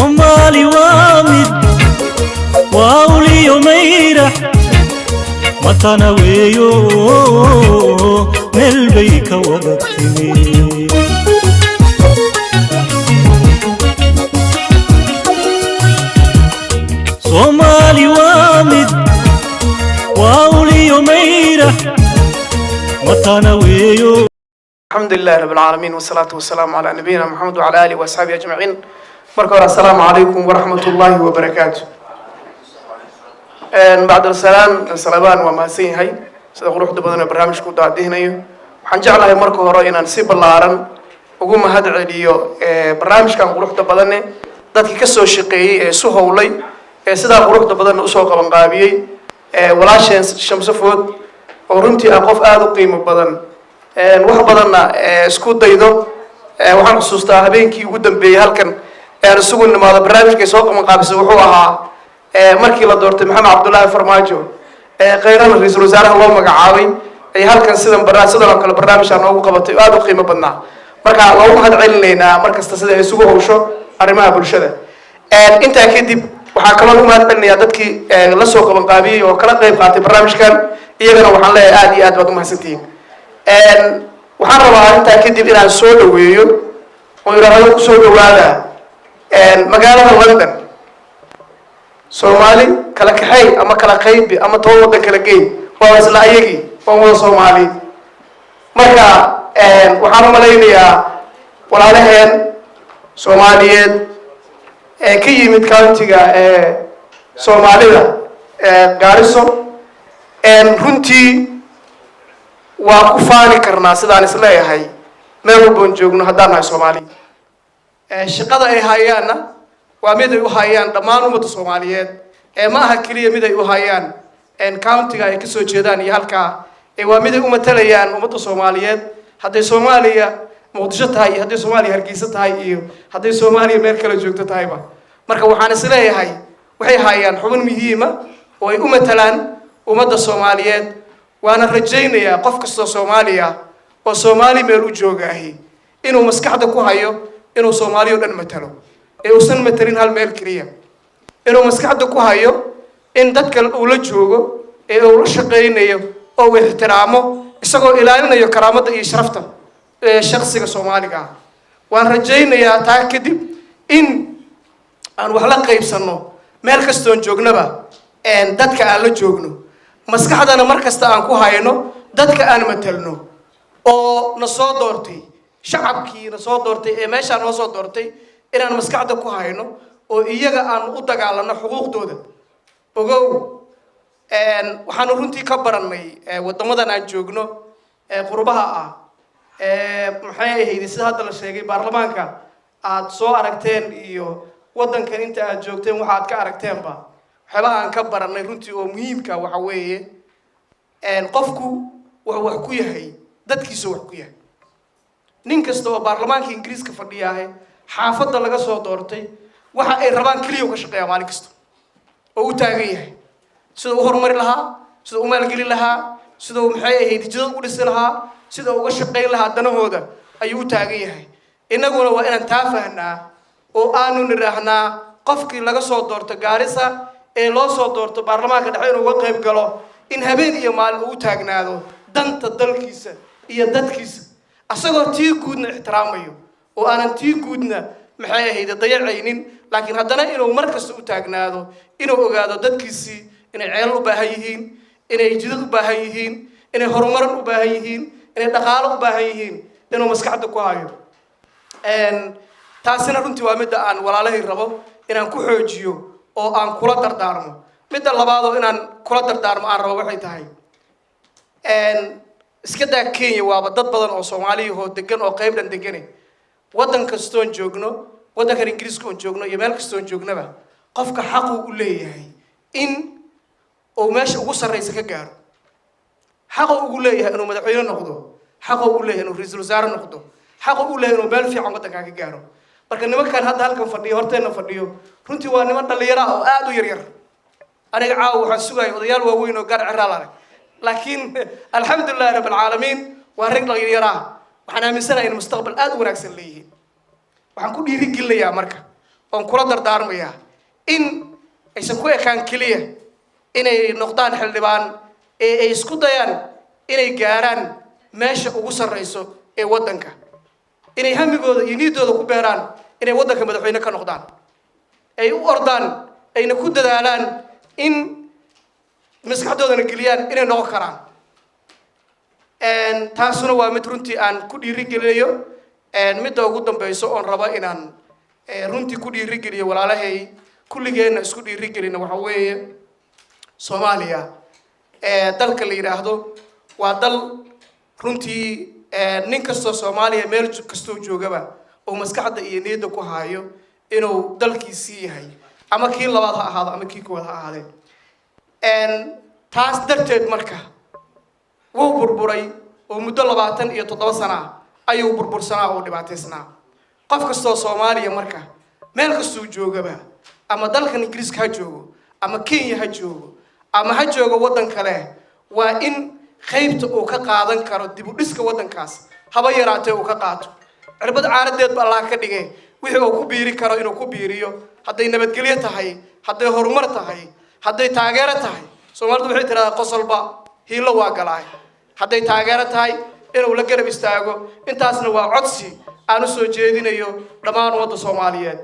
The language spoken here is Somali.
صومالي وامد واولي يوميرح متانا ويو ملبيك وضبتني صومالي وامد واولي يوميرح متانا ويو. الحمد لله رب العالمين والصلاة والسلام على نبينا محمد وعلى آله وأصحابه أجمعين. مركب السلام عليكم ورحمة الله وبركاته. بعد السلام وما سين هاي سأقول بدنا برنامج كودا دهنيو حنجعل هاي مركب رأينا نسيب اللارن وقوم هذا عليو برنامج كان قلوح بدنا ذاتك كسر شقي سهولي سيدا قلوح بدنا أسوق من قابي ولا شمس فود ورنتي أقف آذو قيمة بدنا wax badanna isku daydo waxaan xusuustaa habeenkii ugu dambeeyay halkan isugu nimaado barnaamijka soo qabanqaabisay wuxuu ahaa markii la doortay maxamed cabdullaahi farmaajo qeyrana ra'iisul wasaaraha loo magacaabay ay halkan sidan kale barnaamij aan ugu qabatay aad u qiimo badnaa marka loogu mahad celinaynaa markasta sida ay isugu hawsho arrimaha bulshada intaa kadib waxaan kaloo u mahad celinayaa dadkii la soo qabanqaabiyay oo kala qayb qaatay barnaamijkan iyagana waxaan leeyahay aad iyo aad baad u mahadsantihiin waxaan rabaa intaa kadib inaan soo dhaweeyo oo yiraahdo ku soo dhawaada magaalada London Soomaali kala kaxay ama kala qaybi ama toban wadan kala geey waa isla ayagii oo wada Soomaali marka waxaan u malaynayaa walaalaheen Soomaaliyeed ka yimid countiga Soomaalida Gaariso runtii waa ku faani karnaa sidaan isleeyahay meel walba joogno haddaan nahay Soomaali shaqada ay hayaana waa mid ay u hayaan dhammaan ummadda Soomaaliyeed ma aha kaliya mid ay u hayaan countiga ay ka soo jeedaan iyo halka waa mid ay u matalayaan ummadda Soomaaliyeed hadday Soomaaliya Muqdisho tahay hadday Soomaaliya Hargeysa tahay iyo hadday Soomaaliya meel kale joogto tahayba marka waxaan isleeyahay waxay hayaan xubin muhiim ah oo ay u matalaan ummadda Soomaaliyeed وانا رجينا قف كستو سوماليا او سومالي ميل u joogahay inuu maskaxda ku hayo inuu Soomaaliyo dhan matalo uusan matalin hal meel kaliya inuu maskaxda ku hayo in dadka uu la joogo uu la shaqeynayo oo ixtiraamo isagoo ilaalinayo karaamada iyo sharafta shakhsiga Soomaaliga waan rajaynayaa taa kadib in aan wax la qaybsano meel kastoon joognaba dadka aan la joogno maskaxdana markasta aan ku hayno dadka aan matalno oo na soo doortay shacabkii na soo doortay ee meesha noo soo doortay inaan maskaxda ku hayno oo iyaga aan u dagaalano xuquuqdooda ogow waxaan runtii ka baranay wadamadan aan joogno qurbaha ah maxay ahayd sida hadda la sheegay baarlamaanka aad soo aragteen iyo wadankan inta aad joogteen waxa aad ka aragteenba xala aan ka baranay runtii oo muhiimka waxa weeye qofku wax ku yahay dadkiisa wax ku yahay nin kasta oo baarlamaanka Ingiriiska fadhiyahay xaafadda laga soo doortay waxa ay rabaan kaliya uga shaqeeyaa maalin kasta oo u taagan yahay sida uu horumari lahaa sida uu maalgelin lahaa sida uu maxay ahayd jidad u dhisi lahaa sida uu uga shaqeyn lahaa danahooda ayuu u taagan yahay inaguna waa inaan taa fahnaa oo aanu niraahnaa qofkii laga soo doortay Gaarisa ee loo soo doorto baarlamaanka dhexe inuu uga qayb galo in habeen iyo maalin uu taagnaado danta dalkiisa iyo dadkiisa asagoo tii guudna ixtiraamayo oo aanan tii guudna maxay ahayd dayacaynin laakiin haddana inuu markasta u taagnaado inuu ogaado dadkiisii inay ceel u baahan yihiin inay jidad u baahan yihiin inay horumar u baahan yihiin inay dhaqaale u baahan yihiin inuu maskaxda ku hayo taasina runtii waa mid aan walaalahay rabo inaan ku xoojiyo oo aan kula dardaarmo midda labaad oo inaan kula dardaarmo aan rabo waxay tahay iska daa Kenya waaba dad badan oo Soomaaliya oo degan oo qayb dhan deganay wadan kastoon joogno wadanka Ingiriiska oo joogno iyo meel kastoon joognaba qofka xaq uu leeyahay in uu meesha ugu sareysa ka gaaro xaq uu leeyahay inuu madaxweyne noqdo xaq uu leeyahay inuu ra'iisul wasaare noqdo xaq uu leeyahay inuu meel fiican wadanka ka gaaro marka nimankan hadda halkan fadhiyo horteena fadhiyo runtii waa niman dhalinyaro oo aad u yar aniga caaw waxaan sugaay odayaal waaweyn oo gaar ciraal ah laakiin alxamdulillah rabbil caalamiin waa rag dhalinyaro waxaan aaminsanahay in mustaqbal aad u wanaagsan leeyihiin waxaan ku dhiirigelinayaa marka oon kula dardaarmayaa in aysan ku ekaan keliya inay noqdaan xildhibaan ee ay isku dayaan inay gaaraan meesha ugu sarreyso ee waddanka inay hamigooda iyo niidooda ku beeraan inay waddanka madaxweyne ka noqdaan ay u ordaan ayna ku dadaalaan in maskaxdoodana geliyaan inay noqon karaan taasuna waa mid runtii aan ku dhiirigelinayo midda ugu dambayso oon raba inaan runtii ku dhiirigeliyo walaalahay kulligeenna isku dhiirigelina waxa weeye Soomaaliya dalka la yiraahdo waa dal runtii nin kastoo Soomaaliya meel kastoo joogaba oo maskaxda iyo niyadda ku haayo inuu dalkiisii yahay ama kii labaad ha ahaado ama kii koowaad ha ahaadee taas darteed marka wuu burburay oo muddo 27 sano ayuu burbursanaa oo dhibaataysnaa qof kastoo Soomaaliya marka meel kastoo joogaba ama dalkan Ingiriiska ha joogo ama Kenya ha joogo ama ha joogo waddan kale waa in qaybta uu ka qaadan karo dib u dhiska waddankaas haba yaraatee uu ka qaato cirbad caaradeed ba Allah ka dhigay wixii uu ku biiri karo inuu ku biiriyo hadday nabadgelyo tahay hadday horumar tahay hadday taageero tahay Soomaalidu waxay tiraahdaa qosolba hiilo waa galaay hadday taageero tahay inuu la garab istaago intaasna waa codsi aan u soo jeedinayo dhammaan wadda Soomaaliyeed